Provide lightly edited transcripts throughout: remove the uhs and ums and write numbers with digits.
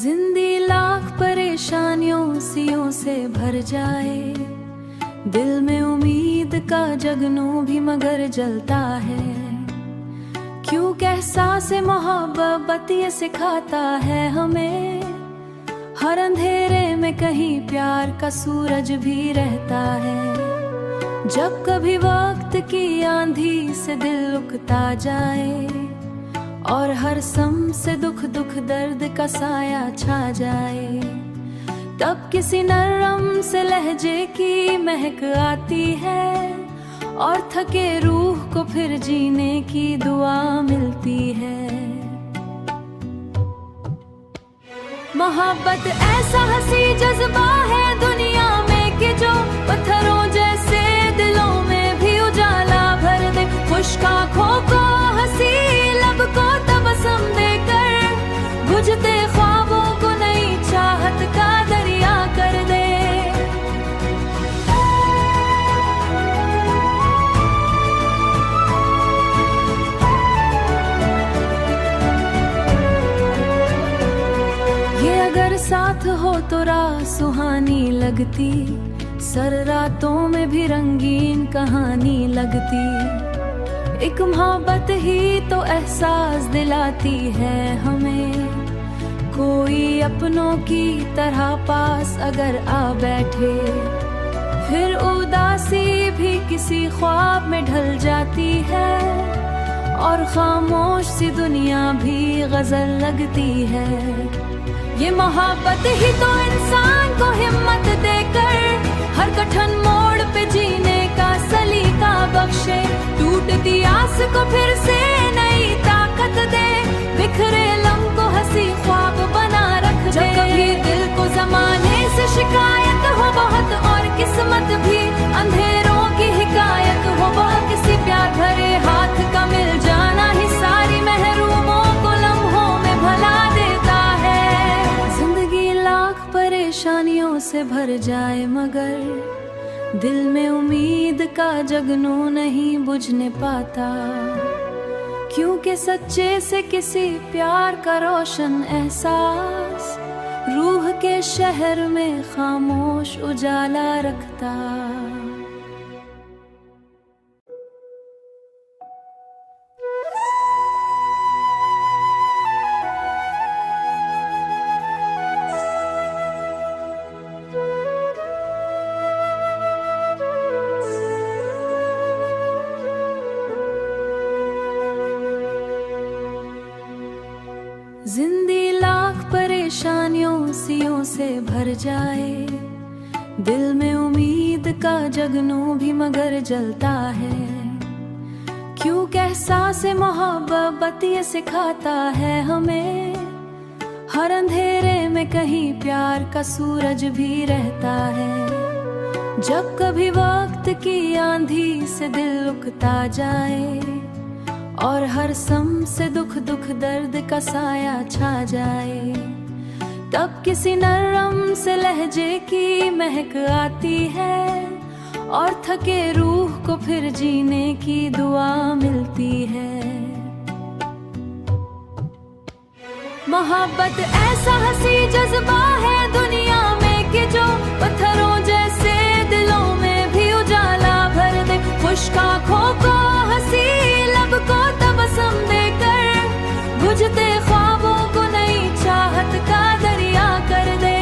जिंदगी लाख परेशानियों सियों से भर जाए, दिल में उम्मीद का जगनू भी मगर जलता है। क्यों एहसास मोहब्बत ये सिखाता है हमें, हर अंधेरे में कहीं प्यार का सूरज भी रहता है। जब कभी वक्त की आंधी से दिल उकता जाए और हर सम से दुख दुख दर्द का साया छा जाए, तब किसी नरम से लहजे की महक आती है और थके रूह को फिर जीने की दुआ मिलती है। मोहब्बत ऐसा हंसी जज्बा है दुनिया में कि जो पत्थरों जैसे दिलों में भी उजाला भर दे। खुश्क आँखों को हंसी लब को तबस्सुम देकर, बुझते ख्वाबों को नई चाहत का दरिया कर दे। ये अगर साथ हो तो राह सुहानी लगती, सर रातों में भी रंगीन कहानी लगती। एक मोहब्बत ही तो एहसास दिलाती है हमें, कोई अपनों की तरह पास अगर आ बैठे, फिर उदासी भी किसी ख्वाब में ढल जाती है और खामोश सी दुनिया भी गजल लगती है। ये मोहब्बत ही तो इंसान को हिम्मत देकर हर कठिन मोड़ पे जीने का सलीका बख्शे। टूटती आस को फिर से नई ताकत दे, बिखरे लम्हों को हंसी ख्वाब बना रख दे। जब कभी दिल को जमाने से शिकायत हो बहुत और किस्मत भी अंधेरों की हिकायत हो, वह किसी प्यार भरे हाथ का मिल जाना ही सारी महरूमों को लम्हों में भला देता है। जिंदगी लाख परेशानियों से भर जाए मगर दिल में उम्मीद का जगनू नहीं बुझने पाता, क्योंकि सच्चे से किसी प्यार का रोशन एहसास रूह के शहर में खामोश उजाला रखता। जिंदगी लाख परेशानियों सियों से भर जाए, दिल में उम्मीद का जगनू भी मगर जलता है। क्यों एहसास मोहब्बत ये सिखाता है हमें, हर अंधेरे में कहीं प्यार का सूरज भी रहता है। जब कभी वक्त की आंधी से दिल उकता जाए और हर सम से दुख दुख दर्द का साया छा जाए, तब किसी नरम से लहजे की महक आती है और थके रूह को फिर जीने की दुआ मिलती है। मोहब्बत ऐसा हंसी जज्बा है दुनिया में कि जो पत्थरों जैसे दिलों में भी उजाला भर दे। खुश्क आँखों को हंसी लब को तबस्सुम देकर, बुझते ख्वाबों को नई चाहत का दरिया कर दे।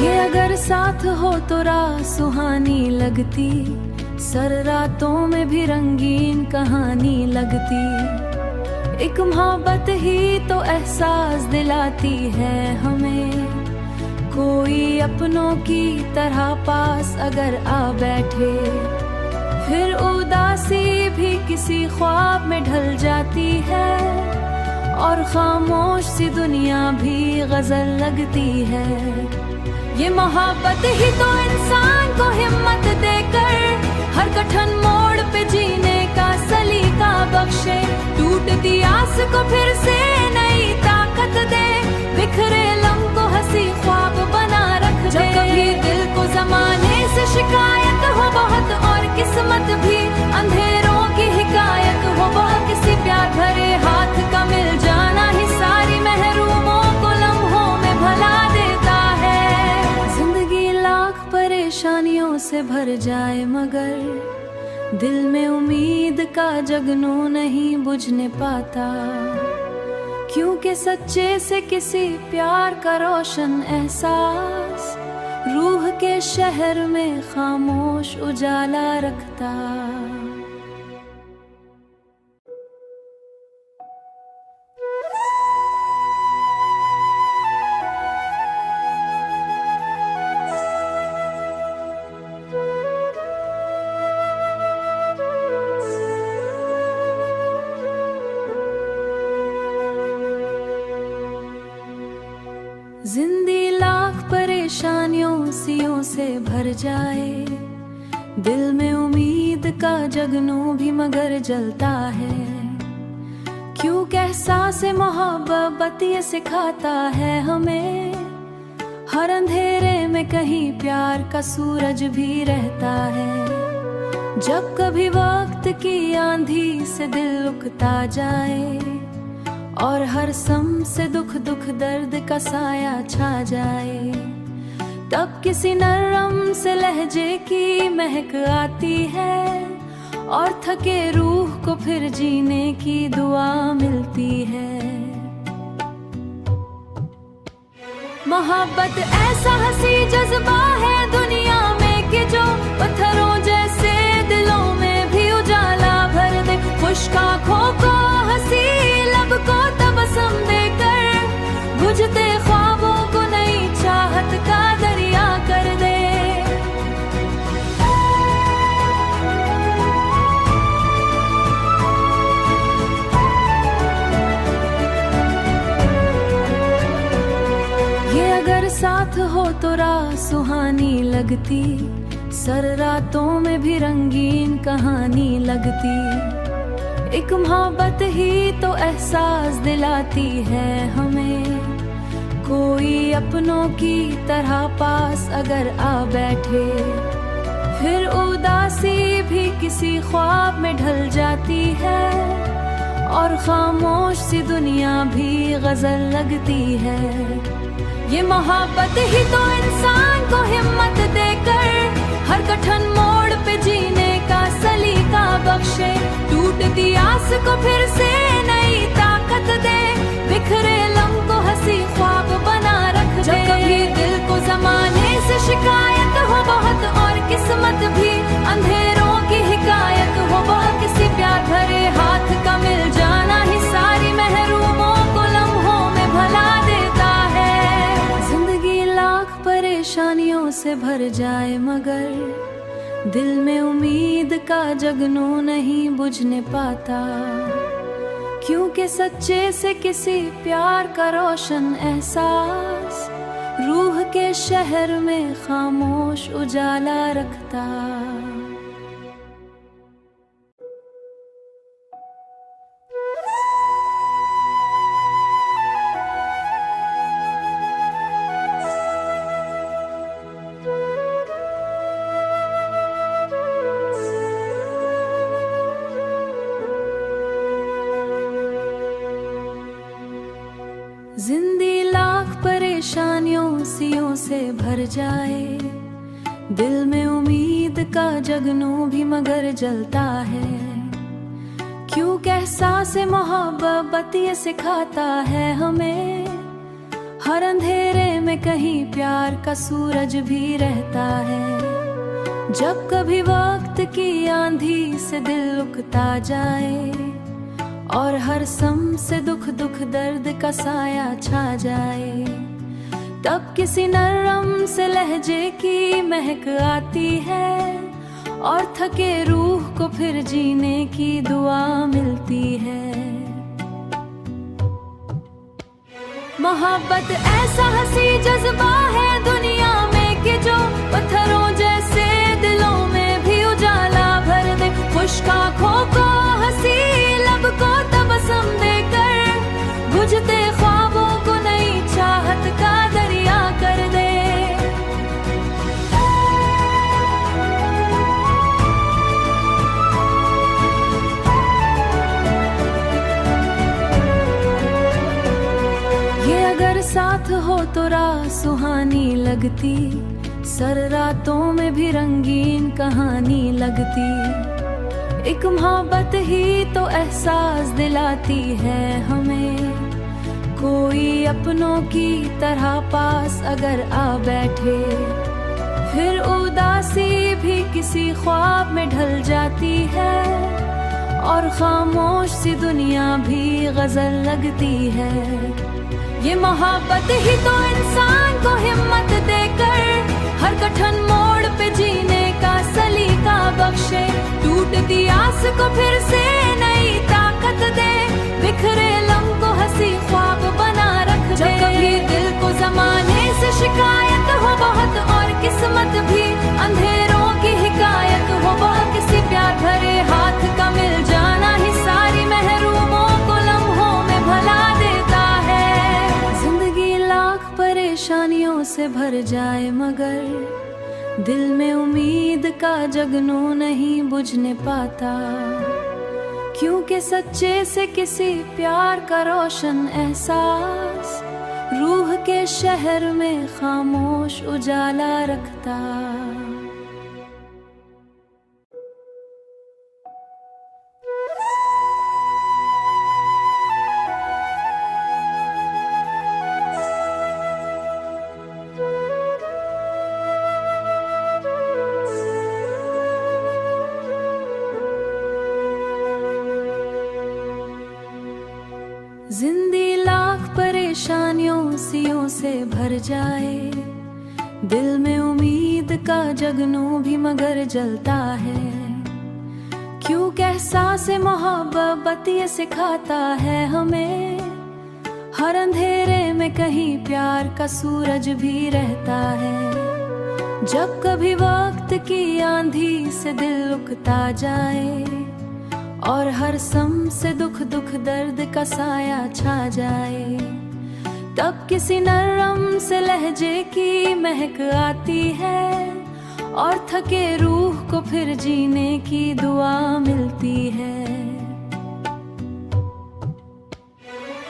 ये अगर साथ हो तो राह सुहानी लगती, सर रातों में भी रंगीन कहानी लगती। एक मोहब्बत ही तो एहसास दिलाती है हमें, कोई अपनों की तरह पास अगर आ बैठे, फिर उदासी भी किसी ख्वाब में ढल जाती है और खामोश सी दुनिया भी गजल लगती है। ये मोहब्बत ही तो इंसान को हिम्मत देकर हर कठिन मोड़ पे जीने का सलीका बख्शे। टूटती आस को फिर से नई ताकत दे, बिखरे लम्हों को हंसी ख्वाब बना रख दे। जब कभी दिल को जमाने भर जाए मगर दिल में उम्मीद का जगनू नहीं बुझने पाता। क्योंकि सच्चे से किसी प्यार का रोशन एहसास रूह के शहर में खामोश उजाला रखता। जिंदगी लाख परेशानियों सियों से भर जाए, दिल में उम्मीद का जगनू भी मगर जलता है। क्यों एहसास मोहब्बत ये सिखाता है हमें, हर अंधेरे में कहीं प्यार का सूरज भी रहता है। जब कभी वक्त की आंधी से दिल उकता जाए और हर सम से दुख दुख दर्द का साया छा जाए, तब किसी नरम से लहजे की महक आती है और थके रूह को फिर जीने की दुआ मिलती है। मोहब्बत ऐसा हंसी जज्बा है दुनिया में कि जो पत्थरों जैसे दिलों में भी उजाला भर दे। खुश्क आँखों को हंसी लब को तबस्सुम देकर बुझते ख्वाबों को नई चाहत का दरिया कर दे। ये अगर साथ हो तो राह सुहानी लगती, सर रातों में भी रंगीन कहानी लगती। एक मोहब्बत ही तो एहसास दिलाती है हमें, कोई अपनों की तरह पास अगर आ बैठे, फिर उदासी भी किसी ख्वाब में ढल जाती है और खामोश सी दुनिया भी गजल लगती है। ये मोहब्बत ही तो इंसान को हिम्मत देकर हर कठिन मोड़ पे जीने का सलीका बख्शे, टूटती आस को फिर से नई ताकत दे, बिखरे लम्हों को हंसी ख्वाब बना रख दे। जब कभी दिल को जमाने से शिकायत हो बहुत और किस्मत भी अंधेरों की हिकायत हो, वह किसी प्यार भरे हाथ का मिल जाना ही सारी महरूमों को लम्हों में भला देता है। जिंदगी लाख परेशानियों से भर जाए मगर दिल में उम्मीद का जगनू नहीं बुझने पाता। क्योंकि सच्चे से किसी प्यार का रोशन एहसास रूह के शहर में खामोश उजाला रखता। जिंदगी लाख परेशानियों सियों से भर जाए, दिल में उम्मीद का जगनू भी मगर जलता है। क्यों एहसास मोहब्बत ये सिखाता है हमें, हर अंधेरे में कहीं प्यार का सूरज भी रहता है। जब कभी वक्त की आंधी से दिल उकता जाए और हर सम से दुख दुख दर्द का साया छा जाए, तब किसी नरम से लहजे की महक आती है और थके रूह को फिर जीने की दुआ मिलती है। मोहब्बत ऐसा हंसी जज्बा है दुनिया में कि जो पत्थरों जैसे दिलों में भी उजाला भर दे। खुश्क आँखों को हंसी लब को तबस्सुम देकर बुझते ख्वाबों को नई चाहत का दरिया कर दे। ये अगर साथ हो तो राह सुहानी लगती, सर रातों में भी रंगीन कहानी लगती। एक मोहब्बत ही तो एहसास दिलाती है हमें, कोई अपनों की तरह पास अगर आ बैठे, फिर उदासी भी किसी ख्वाब में ढल जाती है, और खामोश सी दुनिया भी गजल लगती है। ये मोहब्बत ही तो इंसान को हिम्मत देकर हर कठिन मोड़ पे जीने का सलीका बख्शे, टूटती आस को फिर से नई ताकत दे, बिखरे लम्हों को हंसी ख्वाब बना रख दे। जब कभी दिल को जमाने से शिकायत हो बहुत और किस्मत भी अंधेरों की हिकायत हो, वह किसी प्यार भरे हाथ का मिल जाना ही सारी महरूमों को लम्हों में भला देता है। जिंदगी लाख परेशानियों से भर जाए मगर दिल में उम्मीद का जगनू नहीं बुझने पाता, क्योंकि सच्चे से किसी प्यार का रोशन एहसास रूह के शहर में खामोश उजाला रखता। जिंदगी लाख परेशानियों सियों से भर जाए, दिल में उम्मीद का जगनू भी मगर जलता है, क्योंकि एहसास मोहब्बत ये सिखाता है हमें, हर अंधेरे में कहीं प्यार का सूरज भी रहता है। जब कभी वक्त की आंधी से दिल उकता जाए, और हर सम से दुख दुख दर्द का साया छा जाए, तब किसी नरम से लहजे की महक आती है, और थके रूह को फिर जीने की दुआ मिलती है।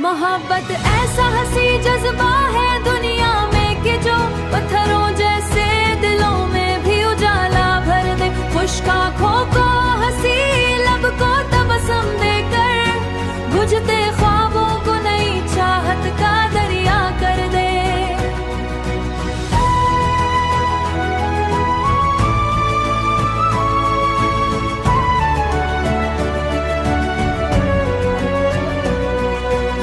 मोहब्बत ऐसा हंसी जज्बा है दुनिया में कि जो पत्थरों जैसे दिलों में भी उजाला भर दे, खुश्क आँखों को हंसी लब को तबसम देकर, बुझते ख्वाबों को नई चाहत का दरिया कर दे।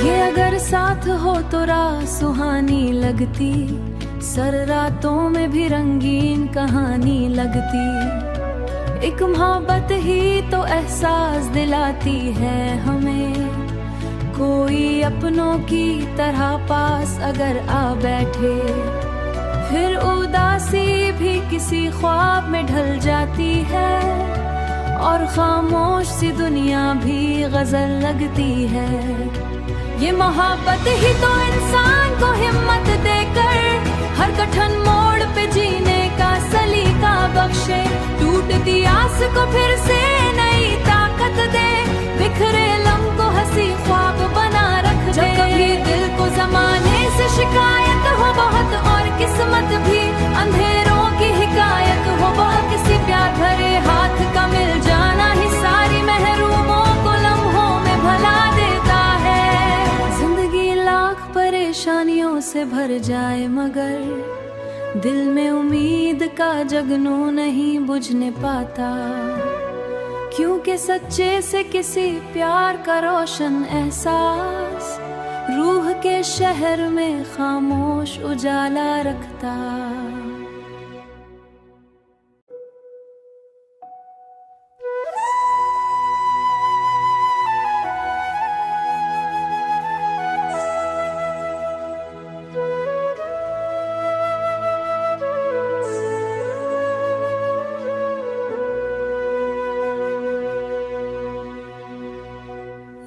ये अगर साथ हो तो राह सुहानी लगती, सर रातों में भी रंगीन कहानी लगती। एक मोहब्बत ही तो एहसास दिलाती है हमें, कोई अपनों की तरह पास अगर आ बैठे, फिर उदासी भी किसी ख्वाब में ढल जाती है, और खामोश सी दुनिया भी गजल लगती है। ये मोहब्बत ही तो इंसान को हिम्मत देकर हर कठिन मोड़ पे जीने का सलीका बख्शे, टूटती आस को फिर से नई ताकत दे, बिखरे लम्हों को हंसी ख्वाब बना रख दे। जब कभी दिल को जमाने से शिकायत हो बहुत और किस्मत भी अंधेरों की हिकायत हो, वह किसी प्यार भरे हाथ का मिल जाना ही सारी महरूमों को लम्हों में भला देता है। जिंदगी लाख परेशानियों से भर जाए मगर दिल में उम्मीद का जगनू नहीं बुझने पाता, क्योंकि सच्चे से किसी प्यार का रोशन एहसास रूह के शहर में खामोश उजाला रखता।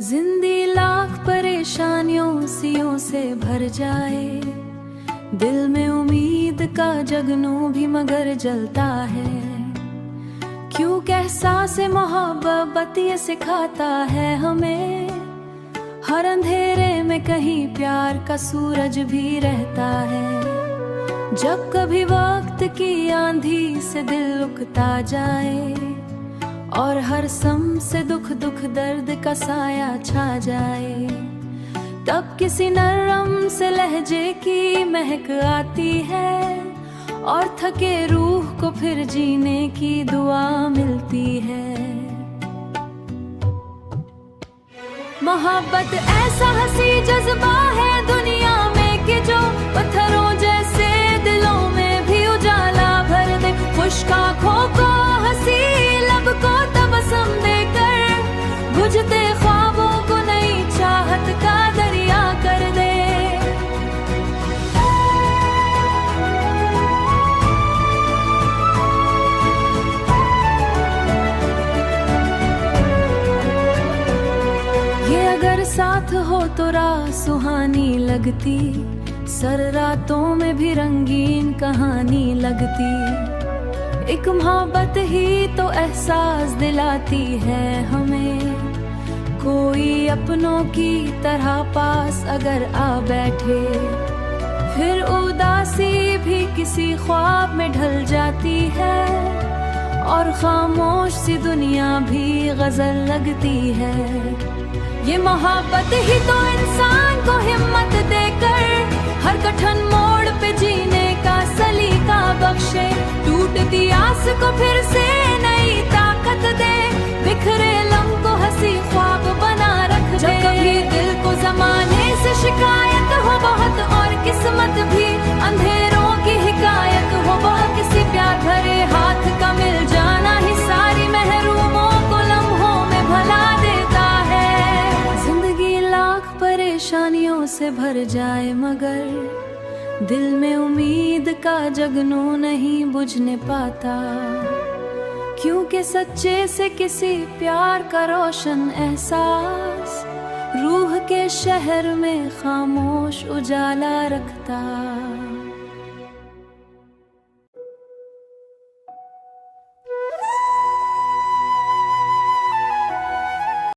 जिंदगी लाख परेशानियों सियों से भर जाए, दिल में उम्मीद का जगनू भी मगर जलता है, क्योंकि एहसास मोहब्बत ये सिखाता है हमें, हर अंधेरे में कहीं प्यार का सूरज भी रहता है। जब कभी वक्त की आंधी से दिल उकता जाए और हर सम से दुख दुख दर्द का साया छा जाए, तब किसी नरम से लहजे की महक आती है और थके रूह को फिर जीने की दुआ मिलती है। मोहब्बत ऐसा हंसी जज्बा है दुनिया में कि जो पत्थरों जैसे दिलों में भी उजाला भर दे। खुश्क आँखों को हंसी, लब को तबस्सुम देकर बुझते ख्वाबों को नई चाहत का दरिया कर दे। ये अगर साथ हो तो राह सुहानी लगती, सर रातों में भी रंगीन कहानी लगती। एक मोहब्बत ही तो एहसास दिलाती है हमें, कोई अपनों की तरह पास अगर आ बैठे, फिर उदासी भी किसी ख्वाब में ढल जाती है और खामोश सी दुनिया भी गजल लगती है। ये मोहब्बत ही तो इंसान को हिम्मत देकर हर कठिन मोड़ पे जीने का सलीका बख्शे, टूटती आस को फिर से नई ताकत दे, बिखरे लम्हों को हंसी ख्वाब बना रख दे। जब कभी दिल को जमाने से शिकायत हो बहुत और किस्मत भी अंधेरों की हिकायत हो बहुत, किसी प्यार भरे हाथ का मिल जाना ही सारी महरूमों को लम्हों में भला देता है। जिंदगी लाख परेशानियों से भर जाए मगर दिल में उम्मीद का जगनू नहीं बुझने पाता, क्योंकि सच्चे से किसी प्यार का रोशन एहसास रूह के शहर में खामोश उजाला रखता।